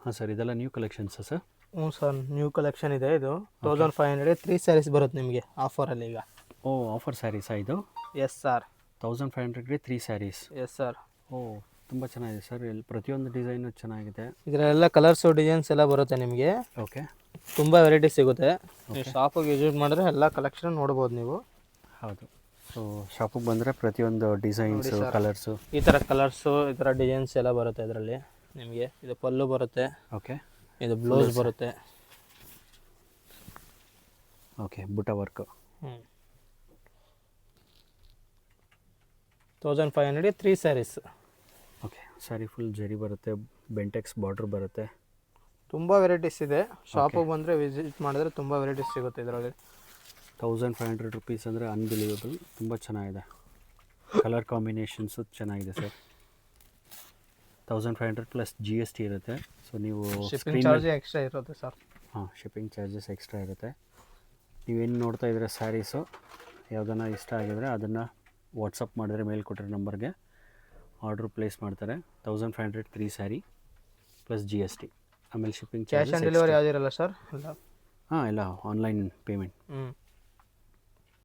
ಹಾಂ ಸರ್, ಇದೆಲ್ಲ new ಕಲೆಕ್ಷನ್ಸಾ sir? ಹ್ಞೂ ಸರ್, ನ್ಯೂ ಕಲೆಕ್ಷನ್ ಇದೆ. ಇದು 1500 3 ಸ್ಯಾರೀಸ್ ಬರುತ್ತೆ ನಿಮಗೆ ಆಫರಲ್ಲಿ ಈಗ. ಓ, ಆಫರ್ ಸ್ಯಾರೀಸಾ ಇದು? Yes sir. 1500ಗೆ 3 ಸ್ಯಾರೀಸ್. Yes sir. ಓ, ತುಂಬ ಚೆನ್ನಾಗಿದೆ ಸರ್. ಇಲ್ಲಿ ಪ್ರತಿಯೊಂದು ಡಿಸೈನು ಚೆನ್ನಾಗಿದೆ. ಇದರಲ್ಲೆಲ್ಲ ಕಲರ್ಸು ಡಿಸೈನ್ಸ್ ಎಲ್ಲ ಬರುತ್ತೆ ನಿಮಗೆ. ಓಕೆ. ತುಂಬ ವೆರೈಟಿ ಸಿಗುತ್ತೆ. ನೀವು ಶಾಪಿಗೆ ವಿಸಿಟ್ ಮಾಡಿದ್ರೆ ಎಲ್ಲ ಕಲೆಕ್ಷನ್ ನೋಡ್ಬೋದು ನೀವು. ಹೌದು. ಸೊ ಶಾಪಿಗೆ ಬಂದರೆ ಪ್ರತಿಯೊಂದು ಡಿಸೈನ್ಸು, ಕಲರ್ಸು, ಈ ಥರ ಕಲರ್ಸು, ಈ ಥರ ಡಿಸೈನ್ಸ್ ಎಲ್ಲ ಬರುತ್ತೆ ಇದರಲ್ಲಿ ನಿಮಗೆ. ಇದು ಪಲ್ಲು ಬರುತ್ತೆ. ಓಕೆ. ಇದು ಬ್ಲೌಸ್ ಬರುತ್ತೆ. ಓಕೆ, ಬುಟ್ಟ work. 1500 3 saris. Okay, sari full zari ಬರುತ್ತೆ, ಬೆಂಟೆಕ್ಸ್ ಬಾರ್ಡ್ರ್ ಬರುತ್ತೆ. ತುಂಬ ವೆರೈಟೀಸ್ ಇದೆ. ಶಾಪಿಗೆ ಬಂದರೆ ವಿಸಿಟ್ ಮಾಡಿದ್ರೆ ತುಂಬ ವೆರೈಟೀಸ್ ಸಿಗುತ್ತೆ ಇದರಲ್ಲಿ. 1500 ರುಪೀಸ್ ಅಂದರೆ ಅನ್ಬಿಲೀವಬಲ್. ತುಂಬ ಚೆನ್ನಾಗಿದೆ. ಕಲರ್ ಕಾಂಬಿನೇಷನ್ಸು ಚೆನ್ನಾಗಿದೆ ಸರ್. 1500 ಪ್ಲಸ್ GST ಇರುತ್ತೆ. ಸೊ ನೀವು ಶಿಪ್ಪಿಂಗ್ ಚಾರ್ಜ್ ಎಕ್ಸ್ಟ್ರಾ ಇರುತ್ತೆ ಸರ್. ಹಾಂ, ಶಿಪ್ಪಿಂಗ್ ಚಾರ್ಜಸ್ ಎಕ್ಸ್ಟ್ರಾ ಇರುತ್ತೆ. ನೀವೇನು ನೋಡ್ತಾ ಇದ್ರೆ ಸ್ಯಾರೀಸು ಯಾವುದನ್ನ ಇಷ್ಟ ಆಗಿದ್ರೆ ಅದನ್ನು ವಾಟ್ಸಪ್ ಮಾಡಿದ್ರೆ ಮೇಲ್ ಕೊಟ್ಟಿರೋ ನಂಬರ್ಗೆ ಆರ್ಡ್ರ್ ಪ್ಲೇಸ್ ಮಾಡ್ತಾರೆ. 1500 3 ಸ್ಯಾರಿ ಪ್ಲಸ್ GST. ಆಮೇಲೆ ಶಿಪ್ಪಿಂಗ್ ಕ್ಯಾಶ್ ಆನ್ ಡೆಲಿವರಿ ಯಾವುದಿರಲ್ಲ ಸರ್? ಹಾಂ, ಇಲ್ಲ ಆನ್ಲೈನ್ ಪೇಮೆಂಟ್.